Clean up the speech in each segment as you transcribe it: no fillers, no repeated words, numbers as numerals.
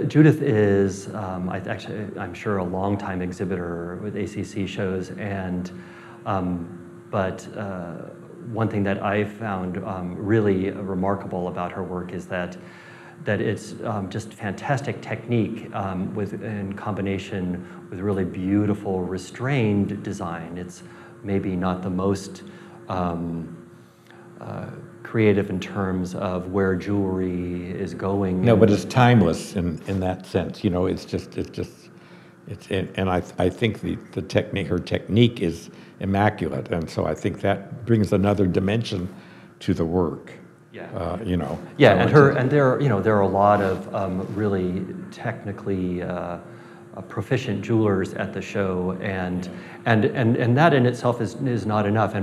Judith is, I'm sure, a longtime exhibitor with ACC shows, and but one thing that I found really remarkable about her work is that it's just fantastic technique in combination with really beautiful restrained design. It's maybe not the most creative in terms of where jewelry is going. No, but it's timeless in that sense. You know, and I think the technique, her technique is immaculate, and so I think that brings another dimension to the work. Yeah. You know. Yeah, so there are a lot of really technically proficient jewelers at the show, and that in itself is not enough.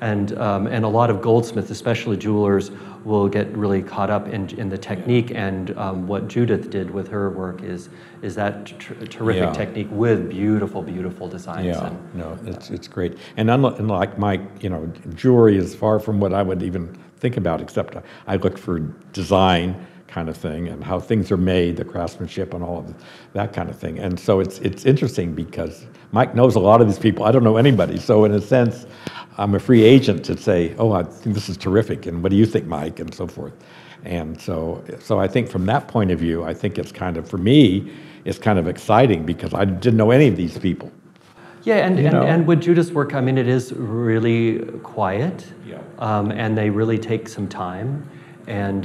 And a lot of goldsmiths, especially jewelers, will get really caught up in the technique. And what Judith did with her work is that terrific technique with beautiful, beautiful designs. Yeah, no, it's great. And unlike Mike, you know, jewelry is far from what I would even think about, except I look for design kind of thing and how things are made, the craftsmanship and all of that kind of thing. And so it's interesting because Mike knows a lot of these people. I don't know anybody. So in a sense, I'm a free agent to say, oh, I think this is terrific, and what do you think, Mike, and so forth. And so I think from that point of view, I think it's kind of, for me, it's kind of exciting because I didn't know any of these people. Yeah, and with Judith's work, I mean, it is really quiet, and they really take some time. And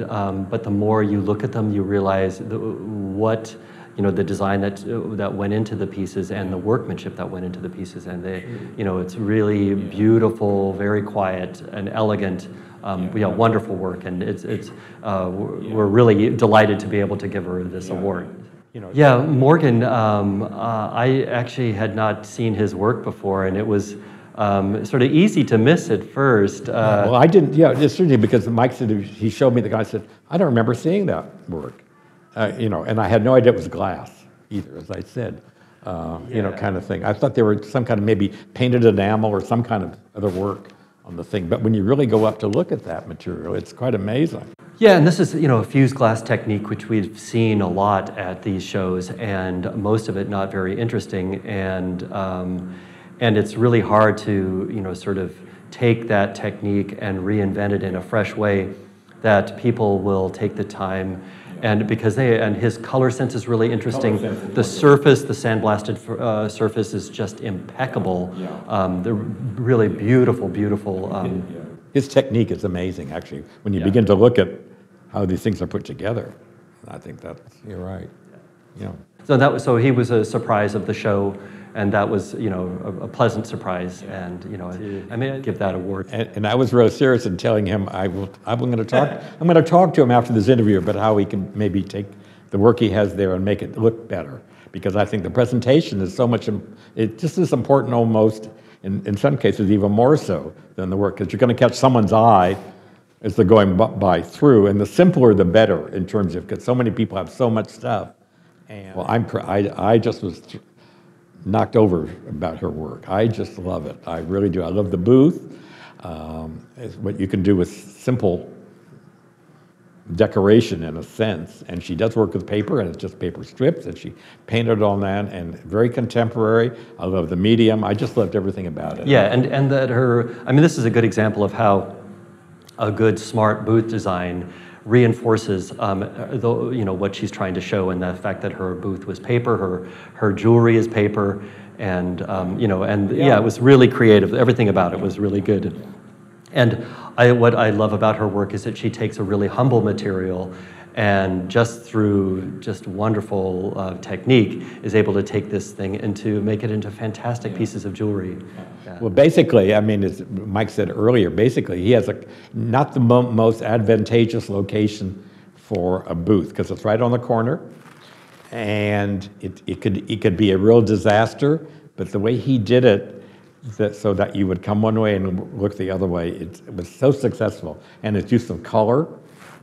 but the more you look at them, you realize the design that went into the pieces and the workmanship that went into the pieces, and it's really beautiful, very quiet and elegant, wonderful work, and we're really delighted to be able to give her this award. Yeah, Morgan, I actually had not seen his work before, and it was sort of easy to miss at first. Well, I didn't. Yeah, it's certainly because Mike said he showed me the guy. Said I don't remember seeing that work. And I had no idea it was glass either, as I said, kind of thing. I thought there were some kind of maybe painted enamel or some kind of other work on the thing. But when you really go up to look at that material, it's quite amazing. Yeah, and this is, a fused glass technique, which we've seen a lot at these shows, and most of it not very interesting. And it's really hard to, sort of take that technique and reinvent it in a fresh way that people will take the time. And because his color sense is really interesting. The surface, the sandblasted surface is just impeccable. They're really beautiful, beautiful. His technique is amazing, actually. When you begin to look at how these things are put together, I think you're right. Yeah. So he was a surprise of the show, and that was a pleasant surprise, and I'd give that award. And I was really serious in telling him I'm going to talk to him after this interview about how he can maybe take the work he has there and make it look better, because I think the presentation is so much, it's just as important almost in some cases even more so than the work, because you're going to catch someone's eye as they're going by through, and the simpler the better in terms of, because so many people have so much stuff. And well, I just was knocked over about her work. I just love it. I really do. I love the booth. It's what you can do with simple decoration in a sense. And she does work with paper, and it's just paper strips, and she painted on that, and very contemporary. I love the medium. I just loved everything about it. Yeah, and that this is a good example of how a good, smart booth design reinforces what she's trying to show, and the fact that her booth was paper, her jewelry is paper, and it was really creative. Everything about it was really good. And what I love about her work is that she takes a really humble material, and just through wonderful technique is able to take this thing make it into fantastic pieces of jewelry. Yeah. Well, basically, as Mike said earlier, basically he has not the most advantageous location for a booth, because it's right on the corner, and it could be a real disaster. But the way he did it, so that you would come one way and look the other way, it was so successful, and its use of color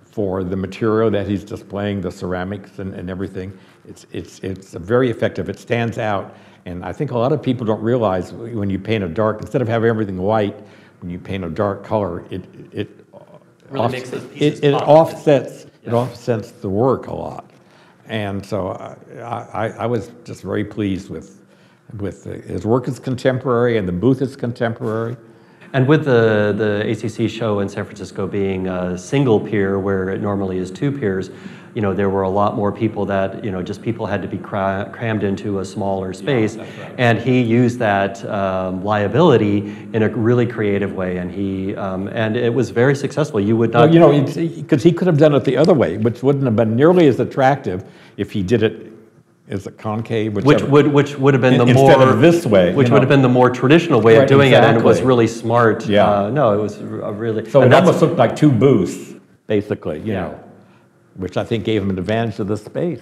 for the material that he's displaying, the ceramics and everything. It's very effective. It stands out, and I think a lot of people don't realize when you paint a dark, instead of having everything white, when you paint a dark color, it really makes those pieces pop. It offsets the work a lot, And so I was just very pleased with his work is contemporary and the booth is contemporary. And with the ACC show in San Francisco being a single pier where it normally is 2 piers, you know, there were a lot more people that, you know, just people had to be crammed into a smaller space. Yeah, that's right. And he used that liability in a really creative way, and and it was very successful. You would not... Well, you know, because he could have done it the other way, which wouldn't have been nearly as attractive if he did it as a concave, whichever. Which would have been the instead of this way, which would have been the more traditional way of doing it, and it was really smart. Yeah. No, it was really. So it almost looked like 2 booths, basically. You know, which I think gave him an advantage of the space.